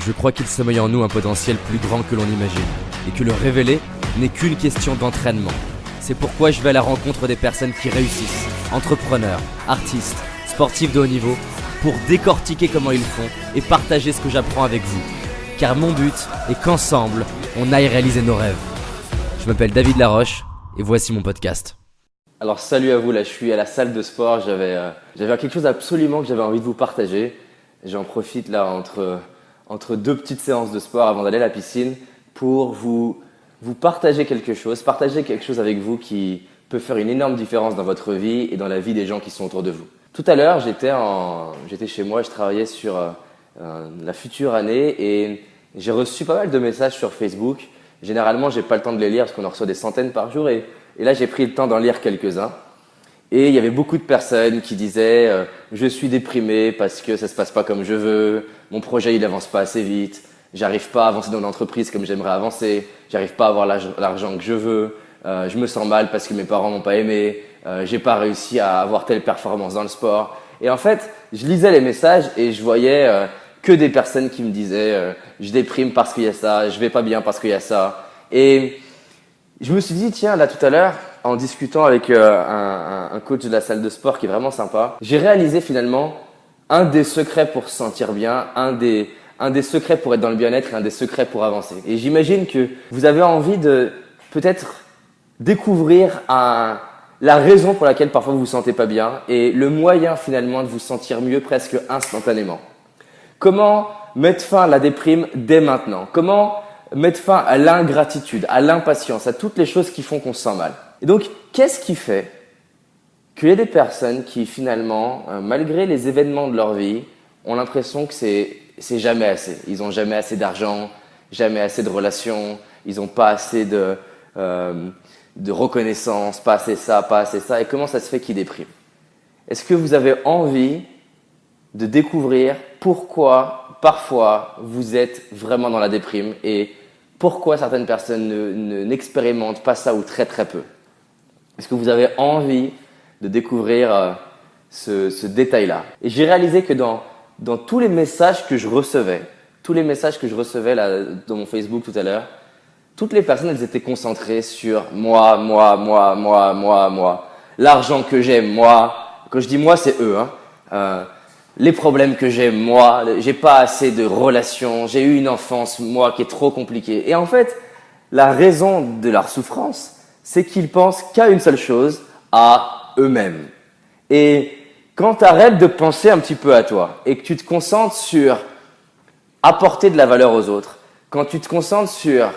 Je crois qu'il sommeille en nous un potentiel plus grand que l'on imagine, et que le révéler n'est qu'une question d'entraînement. C'est pourquoi je vais à la rencontre des personnes qui réussissent, entrepreneurs, artistes, sportifs de haut niveau, pour décortiquer comment ils font et partager ce que j'apprends avec vous. Car mon but est qu'ensemble, on aille réaliser nos rêves. Je m'appelle David Laroche, et voici mon podcast. Alors salut à vous, là je suis à la salle de sport, j'avais quelque chose absolument que j'avais envie de vous partager. J'en profite là entre deux petites séances de sport avant d'aller à la piscine pour vous partager quelque chose avec vous qui peut faire une énorme différence dans votre vie et dans la vie des gens qui sont autour de vous. Tout à l'heure, j'étais chez moi, je travaillais sur la future année et j'ai reçu pas mal de messages sur Facebook. Généralement, j'ai pas le temps de les lire parce qu'on en reçoit des centaines par jour et là, j'ai pris le temps d'en lire quelques-uns. Et il y avait beaucoup de personnes qui disaient je suis déprimé parce que ça se passe pas comme je veux, mon projet il avance pas assez vite, j'arrive pas à avancer dans l'entreprise comme j'aimerais avancer, j'arrive pas à avoir l'argent que je veux, je me sens mal parce que mes parents m'ont pas aimé, j'ai pas réussi à avoir telle performance dans le sport. Et en fait, je lisais les messages et je voyais que des personnes qui me disaient je déprime parce qu'il y a ça, je vais pas bien parce qu'il y a ça. Et je me suis dit, tiens, là tout à l'heure, en discutant avec un coach de la salle de sport qui est vraiment sympa, j'ai réalisé finalement un des secrets pour se sentir bien, un des secrets pour être dans le bien-être et un des secrets pour avancer. Et j'imagine que vous avez envie de peut-être découvrir la raison pour laquelle parfois vous vous sentez pas bien et le moyen finalement de vous sentir mieux presque instantanément. Comment mettre fin à la déprime dès maintenant ? Comment mettre fin à l'ingratitude, à l'impatience, à toutes les choses qui font qu'on se sent mal. Et donc, qu'est-ce qui fait qu'il y a des personnes qui finalement, malgré les événements de leur vie, ont l'impression que c'est jamais assez. Ils n'ont jamais assez d'argent, jamais assez de relations, ils n'ont pas assez de reconnaissance, pas assez ça, pas assez ça. Et comment ça se fait qu'ils dépriment ? Est-ce que vous avez envie de découvrir pourquoi parfois vous êtes vraiment dans la déprime et pourquoi certaines personnes n'expérimentent pas ça ou très très peu? Est-ce que vous avez envie de découvrir ce détail-là? Et j'ai réalisé que dans tous les messages que je recevais, là dans mon Facebook tout à l'heure, toutes les personnes elles étaient concentrées sur moi. L'argent que j'ai, moi. Quand je dis moi, c'est eux. Les problèmes que j'ai, moi, j'ai pas assez de relations, j'ai eu une enfance, moi, qui est trop compliquée. Et en fait, la raison de leur souffrance, c'est qu'ils pensent qu'à une seule chose, à eux-mêmes. Et quand tu arrêtes de penser un petit peu à toi et que tu te concentres sur apporter de la valeur aux autres, quand tu te concentres sur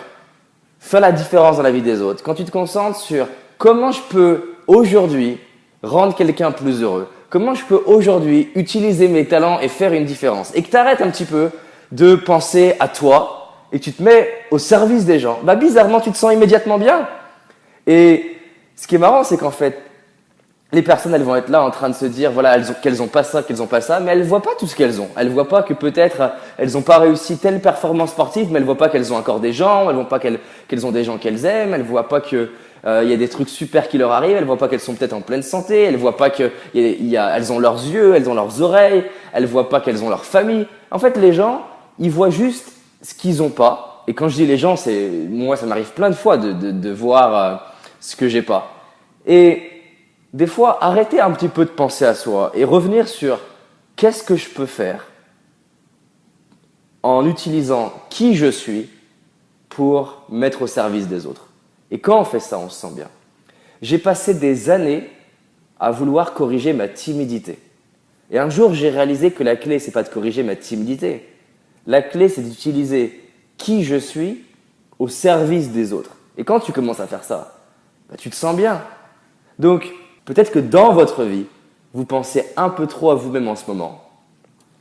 faire la différence dans la vie des autres, quand tu te concentres sur comment je peux aujourd'hui rendre quelqu'un plus heureux, comment je peux aujourd'hui utiliser mes talents et faire une différence? Et que tu arrêtes un petit peu de penser à toi et tu te mets au service des gens. Bizarrement, tu te sens immédiatement bien. Et ce qui est marrant, c'est qu'en fait, les personnes, elles vont être là en train de se dire, voilà, qu'elles ont pas ça, mais elles voient pas tout ce qu'elles ont. Elles voient pas que peut-être elles ont pas réussi telle performance sportive, mais elles voient pas qu'elles ont encore des gens, elles voient pas qu'elles ont des gens qu'elles aiment, elles voient pas que y a des trucs super qui leur arrivent, elles voient pas qu'elles sont peut-être en pleine santé, elles voient pas elles ont leurs yeux, elles ont leurs oreilles, elles voient pas qu'elles ont leur famille. En fait, les gens, ils voient juste ce qu'ils ont pas. Et quand je dis les gens, moi, ça m'arrive plein de fois de voir ce que j'ai pas. Et des fois, arrêtez un petit peu de penser à soi et revenir sur qu'est-ce que je peux faire en utilisant qui je suis pour mettre au service des autres. Et quand on fait ça, on se sent bien. J'ai passé des années à vouloir corriger ma timidité. Et un jour, j'ai réalisé que la clé, c'est pas de corriger ma timidité. La clé, c'est d'utiliser qui je suis au service des autres. Et quand tu commences à faire ça, tu te sens bien. Donc, peut-être que dans votre vie, vous pensez un peu trop à vous-même en ce moment.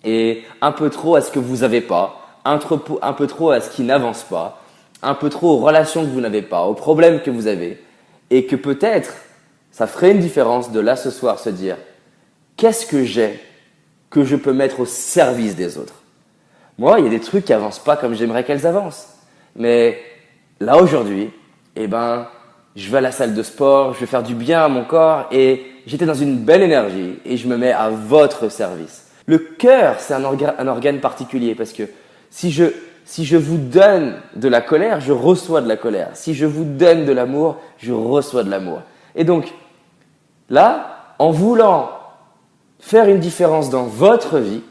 Et un peu trop à ce que vous n'avez pas, un peu trop à ce qui n'avance pas, un peu trop aux relations que vous n'avez pas, aux problèmes que vous avez, et que peut-être ça ferait une différence de là ce soir se dire qu'est-ce que j'ai que je peux mettre au service des autres. Moi, il y a des trucs qui avancent pas comme j'aimerais qu'elles avancent, mais là aujourd'hui, je vais à la salle de sport, je vais faire du bien à mon corps et j'étais dans une belle énergie et je me mets à votre service. Le cœur, c'est un organe particulier parce que Si je vous donne de la colère, je reçois de la colère. Si je vous donne de l'amour, je reçois de l'amour. Et donc, là, en voulant faire une différence dans votre vie,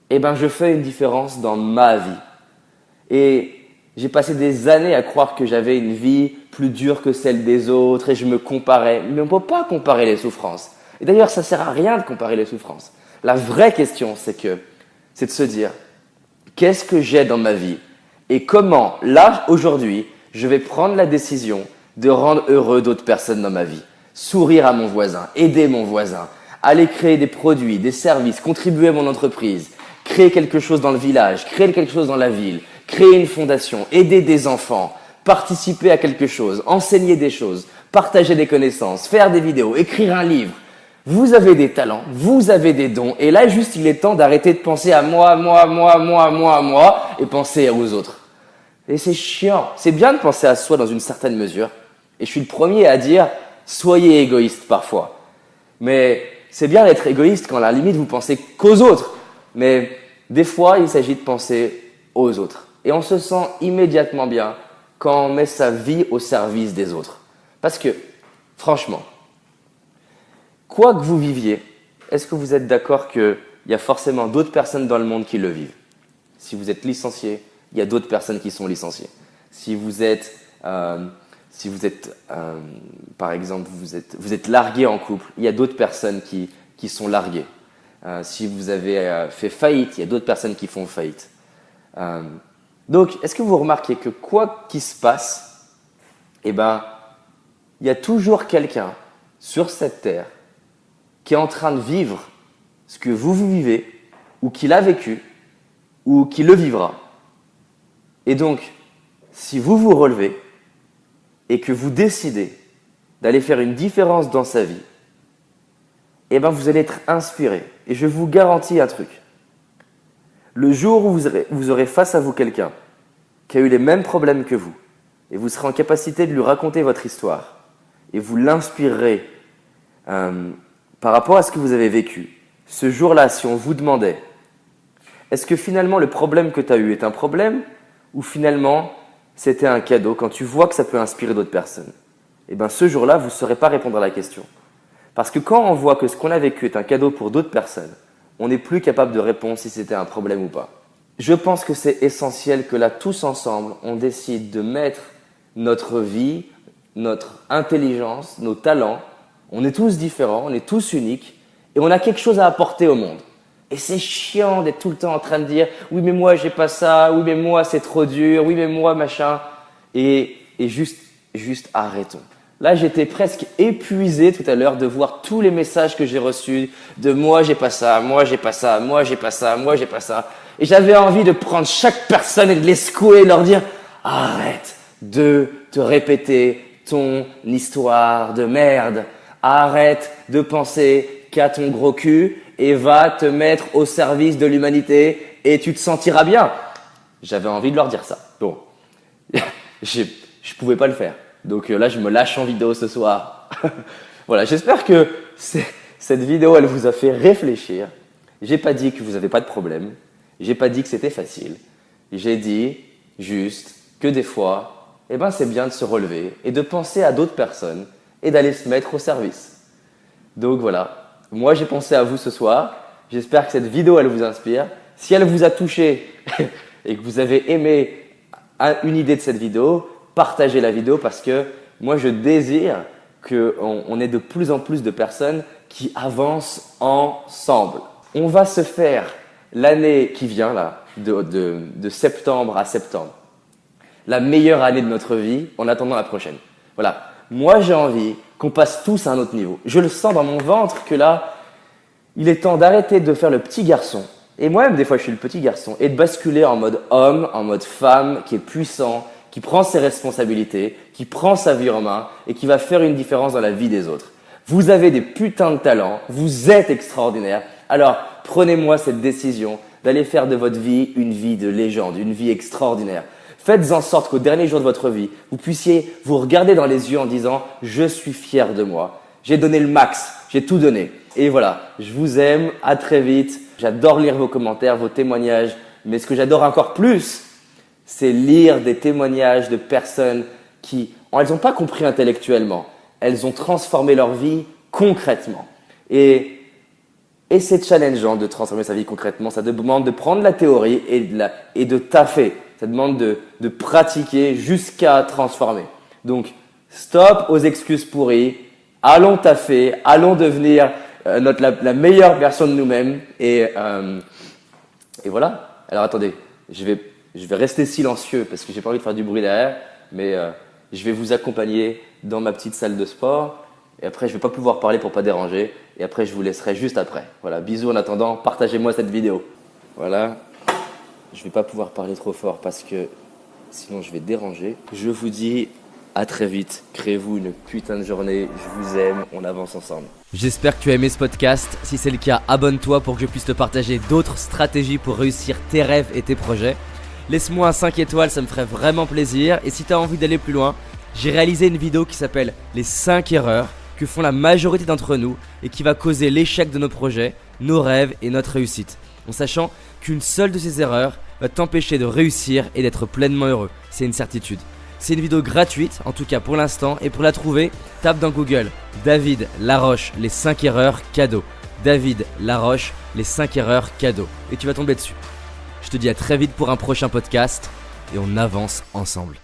eh ben, je fais une différence dans ma vie. Et j'ai passé des années à croire que j'avais une vie plus dure que celle des autres et je me comparais. Mais on ne peut pas comparer les souffrances. Et d'ailleurs, ça ne sert à rien de comparer les souffrances. La vraie question, c'est de se dire, qu'est-ce que j'ai dans ma vie? Et comment, là, aujourd'hui, je vais prendre la décision de rendre heureux d'autres personnes dans ma vie. Sourire à mon voisin, aider mon voisin, aller créer des produits, des services, contribuer à mon entreprise, créer quelque chose dans le village, créer quelque chose dans la ville, créer une fondation, aider des enfants, participer à quelque chose, enseigner des choses, partager des connaissances, faire des vidéos, écrire un livre. Vous avez des talents, vous avez des dons, et là, juste, il est temps d'arrêter de penser à moi, et penser aux autres. Et c'est chiant. C'est bien de penser à soi dans une certaine mesure. Et je suis le premier à dire, soyez égoïste parfois. Mais c'est bien d'être égoïste quand à la limite vous pensez qu'aux autres. Mais des fois, il s'agit de penser aux autres. Et on se sent immédiatement bien quand on met sa vie au service des autres. Parce que, franchement, quoi que vous viviez, est-ce que vous êtes d'accord qu'il y a forcément d'autres personnes dans le monde qui le vivent? Si vous êtes licencié, il y a d'autres personnes qui sont licenciées. Si vous êtes, par exemple, vous êtes largué en couple, il y a d'autres personnes qui sont larguées. Si vous avez fait faillite, il y a d'autres personnes qui font faillite. Donc, est-ce que vous remarquez que quoi qu'il se passe, eh ben, il y a toujours quelqu'un sur cette terre qui est en train de vivre ce que vous vivez, ou qui l'a vécu, ou qui le vivra. Et donc, si vous vous relevez et que vous décidez d'aller faire une différence dans sa vie, eh ben vous allez être inspiré. Et je vous garantis un truc. Le jour où vous aurez face à vous quelqu'un qui a eu les mêmes problèmes que vous, et vous serez en capacité de lui raconter votre histoire, et vous l'inspirerez par rapport à ce que vous avez vécu, ce jour-là, si on vous demandait, est-ce que finalement le problème que tu as eu est un problème, ou finalement c'était un cadeau quand tu vois que ça peut inspirer d'autres personnes? Eh bien ce jour-là, vous ne saurez pas répondre à la question. Parce que quand on voit que ce qu'on a vécu est un cadeau pour d'autres personnes, on n'est plus capable de répondre si c'était un problème ou pas. Je pense que c'est essentiel que là, tous ensemble, on décide de mettre notre vie, notre intelligence, nos talents. On est tous différents, on est tous uniques et on a quelque chose à apporter au monde. Et c'est chiant d'être tout le temps en train de dire « oui mais moi j'ai pas ça, oui mais moi c'est trop dur, oui mais moi machin ». Et juste arrêtons. Là j'étais presque épuisé tout à l'heure de voir tous les messages que j'ai reçus de « moi j'ai pas ça, moi j'ai pas ça, moi j'ai pas ça, moi j'ai pas ça ». Et j'avais envie de prendre chaque personne et de les secouer et de leur dire « arrête de te répéter ton histoire de merde, arrête de penser qu'à ton gros cul ». Et va te mettre au service de l'humanité et tu te sentiras bien. J'avais envie de leur dire ça. Bon, je pouvais pas le faire. Donc là, je me lâche en vidéo ce soir. Voilà, j'espère que cette vidéo, elle vous a fait réfléchir. J'ai pas dit que vous n'avez pas de problème. J'ai pas dit que c'était facile. J'ai dit juste que des fois, eh ben, c'est bien de se relever et de penser à d'autres personnes et d'aller se mettre au service. Donc voilà. Moi, j'ai pensé à vous ce soir. J'espère que cette vidéo, elle vous inspire. Si elle vous a touché et que vous avez aimé une idée de cette vidéo, partagez la vidéo parce que moi, je désire qu'on ait de plus en plus de personnes qui avancent ensemble. On va se faire l'année qui vient, là, de septembre à septembre, la meilleure année de notre vie en attendant la prochaine. Voilà. Moi, j'ai envie qu'on passe tous à un autre niveau. Je le sens dans mon ventre que là, il est temps d'arrêter de faire le petit garçon. Et moi-même, des fois, je suis le petit garçon. Et de basculer en mode homme, en mode femme, qui est puissant, qui prend ses responsabilités, qui prend sa vie en main et qui va faire une différence dans la vie des autres. Vous avez des putains de talents. Vous êtes extraordinaires. Alors, prenez-moi cette décision d'aller faire de votre vie une vie de légende, une vie extraordinaire. Faites en sorte qu'au dernier jour de votre vie, vous puissiez vous regarder dans les yeux en disant « Je suis fier de moi. J'ai donné le max. J'ai tout donné. » Et voilà, je vous aime. À très vite. J'adore lire vos commentaires, vos témoignages. Mais ce que j'adore encore plus, c'est lire des témoignages de personnes qui, elles n'ont pas compris intellectuellement, elles ont transformé leur vie concrètement. Et c'est challengeant de transformer sa vie concrètement. Ça demande de prendre la théorie et de taffer. Ça demande de pratiquer jusqu'à transformer. Donc, stop aux excuses pourries. Allons taffer. Allons devenir la meilleure version de nous-mêmes. Et voilà. Alors, attendez. Je vais rester silencieux parce que j'ai pas envie de faire du bruit derrière. Mais je vais vous accompagner dans ma petite salle de sport. Et après, je ne vais pas pouvoir parler pour ne pas déranger. Et après, je vous laisserai juste après. Voilà, bisous en attendant. Partagez-moi cette vidéo. Voilà. Je ne vais pas pouvoir parler trop fort parce que sinon je vais déranger. Je vous dis à très vite. Créez-vous une putain de journée. Je vous aime. On avance ensemble. J'espère que tu as aimé ce podcast. Si c'est le cas, abonne-toi pour que je puisse te partager d'autres stratégies pour réussir tes rêves et tes projets. Laisse-moi un 5 étoiles, ça me ferait vraiment plaisir. Et si tu as envie d'aller plus loin, j'ai réalisé une vidéo qui s'appelle les 5 erreurs que font la majorité d'entre nous et qui va causer l'échec de nos projets, nos rêves et notre réussite. En sachant qu'une seule de ces erreurs va t'empêcher de réussir et d'être pleinement heureux. C'est une certitude. C'est une vidéo gratuite, en tout cas pour l'instant, et pour la trouver, tape dans Google David Laroche, les 5 erreurs cadeaux. David Laroche, les 5 erreurs cadeaux. Et tu vas tomber dessus. Je te dis à très vite pour un prochain podcast et on avance ensemble.